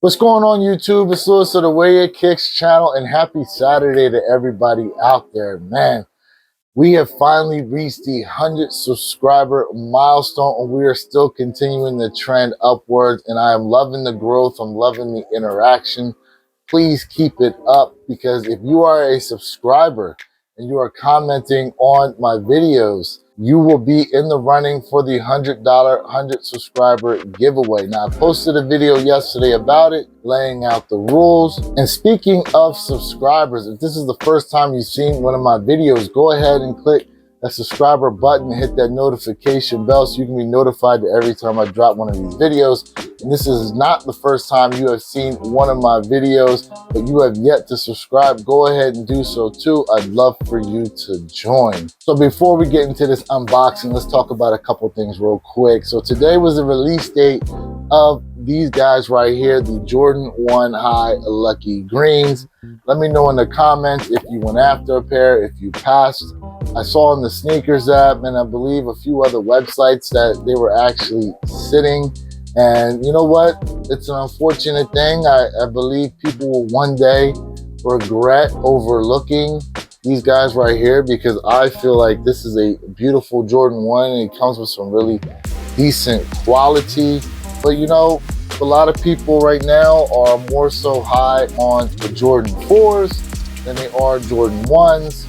What's going on, YouTube? It's Lewis of the Way It Kicks channel, and happy Saturday to everybody out there. Man, we have finally reached the 100 subscriber milestone, and we are still continuing the trend upwards, and I am loving the growth. I'm loving the interaction. Please keep it up, because if you are a subscriber and you are commenting on my videos, you will be in the running for the $100 100 subscriber giveaway. Now, I posted a video yesterday about it, laying out the rules. And speaking of subscribers, if this is the first time you've seen one of my videos, go ahead and click that subscriber button and hit that notification bell so you can be notified every time I drop one of these videos. And this is not the first time you have seen one of my videos, but you have yet to subscribe, go ahead and do so too. I'd love for you to join. So before we get into this unboxing, let's talk about a couple things real quick. So today was the release date of these guys right here, the Jordan 1 High Lucky Greens. Let me know in the comments if you went after a pair, if you passed. I saw in the sneakers app and I believe a few other websites that they were actually sitting. And you know what? It's an unfortunate thing. I believe people will one day regret overlooking these guys right here, because I feel like this is a beautiful Jordan 1 and it comes with some really decent quality. But you know, a lot of people right now are more so high on the Jordan 4s than they are Jordan 1s.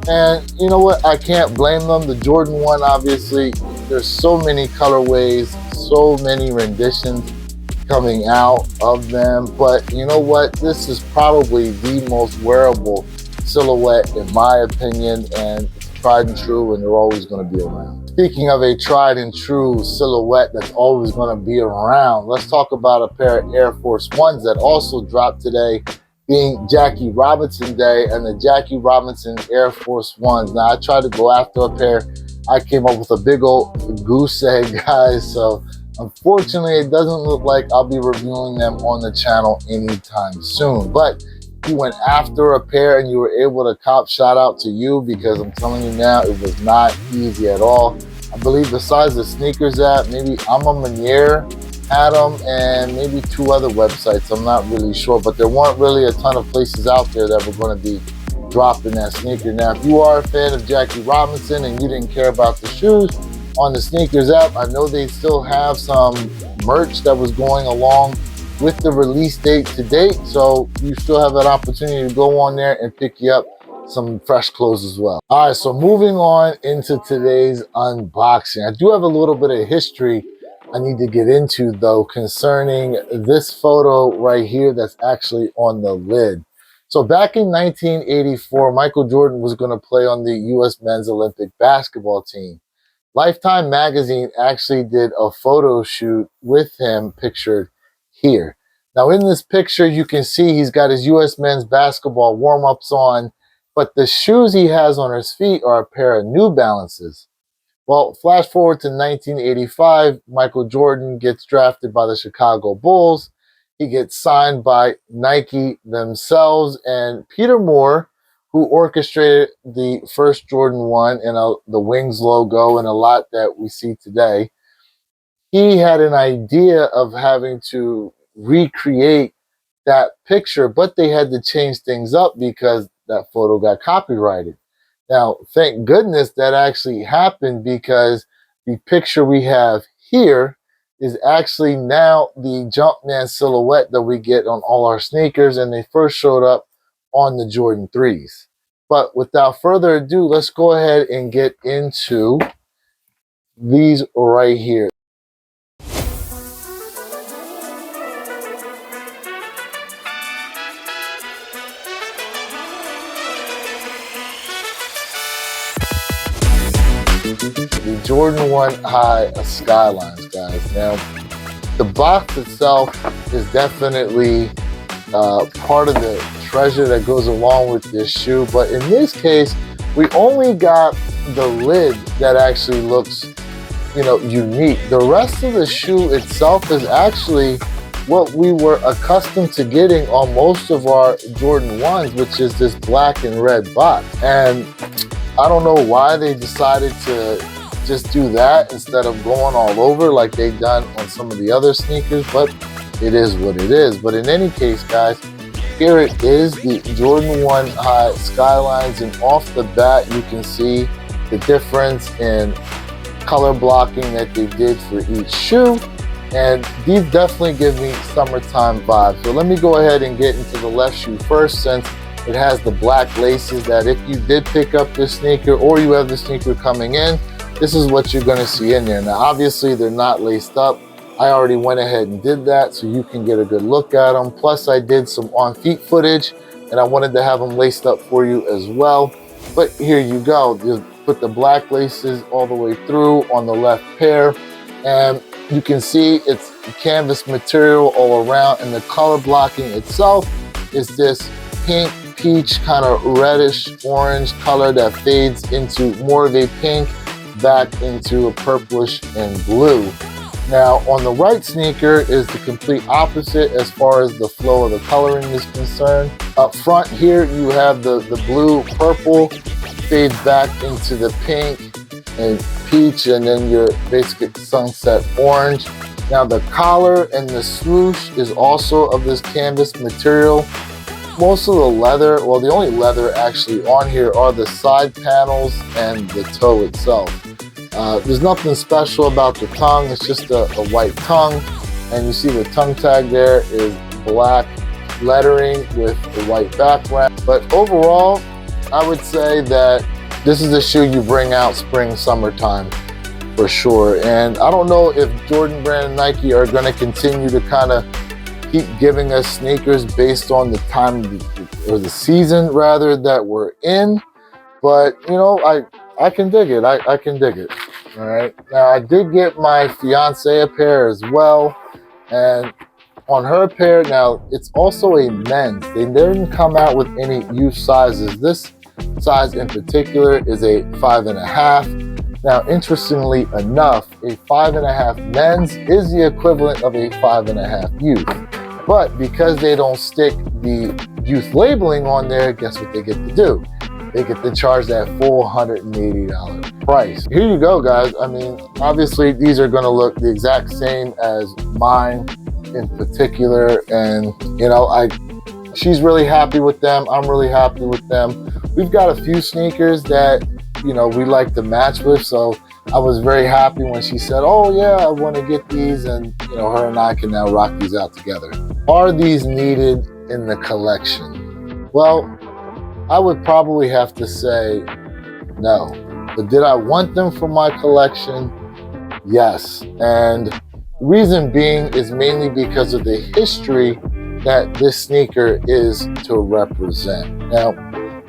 And you know what? I can't blame them. The Jordan 1, obviously, there's so many colorways, so many renditions coming out of them. But you know what? This is probably the most wearable silhouette in my opinion, and it's tried and true, and they're always going to be around. Speaking of a tried and true silhouette that's always going to be around, let's talk about a pair of Air Force Ones that also dropped today, being Jackie Robinson Day, and the Jackie Robinson Air Force Ones. Now, I tried to go after a pair. I came up with a big old goose egg, guys. So unfortunately, it doesn't look like I'll be reviewing them on the channel anytime soon. But if you went after a pair and you were able to cop, shout out to you, because I'm telling you now, it was not easy at all. I believe besides the sneakers app, maybe I'm a Manier had them, and maybe two other websites, I'm not really sure, but there weren't really a ton of places out there that were going to be dropping that sneaker. Now, if you are a fan of Jackie Robinson and you didn't care about the shoes on the sneakers app, I know they still have some merch that was going along with the release date to date, so you still have that opportunity to go on there and pick you up some fresh clothes as well. All right, so moving on into today's unboxing, I do have a little bit of history I need to get into though concerning this photo right here that's actually on the lid. So back in 1984, Michael Jordan was going to play on the U.S. men's Olympic basketball team. Lifetime magazine actually did a photo shoot with him pictured here. Now in this picture, you can see he's got his U.S. men's basketball warm-ups on, but the shoes he has on his feet are a pair of New Balances. Well, flash forward to 1985, Michael Jordan gets drafted by the Chicago Bulls. He gets signed by Nike themselves, and Peter Moore, who orchestrated the first Jordan 1 and the Wings logo and a lot that we see today, he had an idea of having to recreate that picture, but they had to change things up because that photo got copyrighted. Now, thank goodness that actually happened, because the picture we have here is actually now the Jumpman silhouette that we get on all our sneakers, and they first showed up on the Jordan 3s. But without further ado, let's go ahead and get into these right here. The Jordan 1 High Skylines, guys. Now, the box itself is definitely part of the treasure that goes along with this shoe, but in this case, we only got the lid that actually looks, you know, unique. The rest of the shoe itself is actually what we were accustomed to getting on most of our Jordan 1s, which is this black and red box. And I don't know why they decided to just do that instead of going all over like they've done on some of the other sneakers, but it is what it is. But in any case, guys, here it is, the Jordan 1 High Skylines, and off the bat you can see the difference in color blocking that they did for each shoe, and these definitely give me summertime vibes. So let me go ahead and get into the left shoe first, since it has the black laces that if you did pick up this sneaker or you have the sneaker coming in, this is what you're going to see in there. Now obviously they're not laced up. I already went ahead and did that so you can get a good look at them. Plus I did some on feet footage and I wanted to have them laced up for you as well. But here you go. You put the black laces all the way through on the left pair, and you can see it's canvas material all around, and the color blocking itself is this pink, peach, kind of reddish orange color that fades into more of a pink back into a purplish and blue. Now on the right sneaker is the complete opposite as far as the flow of the coloring is concerned. Up front here you have the blue purple fades back into the pink and peach, and then your basic sunset orange. Now the collar and the swoosh is also of this canvas material. Most of the leather, well, the only leather actually on here are the side panels and the toe itself. There's nothing special about the tongue. It's just a white tongue, and you see the tongue tag there is black lettering with the white background. But overall, I would say that this is a shoe you bring out spring, summertime for sure. And I don't know if Jordan Brand and Nike are going to continue to kind of keep giving us sneakers based on the time or the season rather that we're in. But you know, I can dig it. I can dig it. All right. Now I did get my fiance a pair as well, and on her pair, now it's also a men's. They didn't come out with any youth sizes. This size in particular is a 5.5. Now, interestingly enough, a 5.5 men's is the equivalent of a 5.5 youth. But because they don't stick the youth labeling on there, guess what they get to do? They get to charge that full $180 price. Here you go, guys. I mean, obviously these are going to look the exact same as mine in particular, and you know, she's really happy with them. I'm really happy with them. We've got a few sneakers that, you know, we like to match with, so I was very happy when she said, oh yeah, I want to get these, and you know, her and I can now rock these out together. Are these needed in the collection? Well, I would probably have to say no. But did I want them for my collection? Yes. And the reason being is mainly because of the history that this sneaker is to represent. Now,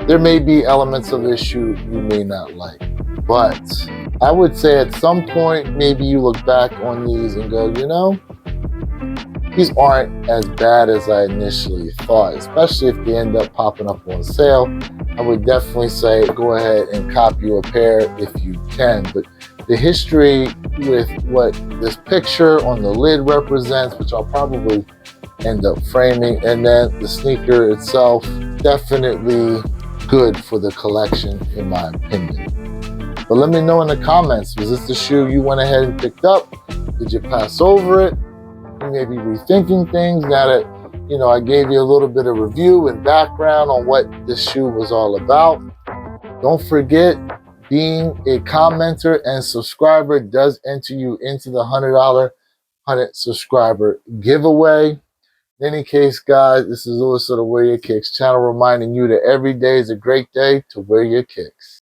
there may be elements of this shoe you may not like, but I would say at some point, maybe you look back on these and go, you know, these aren't as bad as I initially thought, especially if they end up popping up on sale. I would definitely say go ahead and cop you a pair if you can. But the history with what this picture on the lid represents, which I'll probably end up framing, and then the sneaker itself, definitely good for the collection in my opinion. But let me know in the comments, was this the shoe you went ahead and picked up? Did you pass over it? You may be rethinking things now that, you know, I gave you a little bit of review and background on what this shoe was all about. Don't forget, being a commenter and subscriber does enter you into the $100 100 subscriber giveaway. In any case, guys, this is Lewis of the Wear Your Kicks channel, reminding you that every day is a great day to wear your kicks.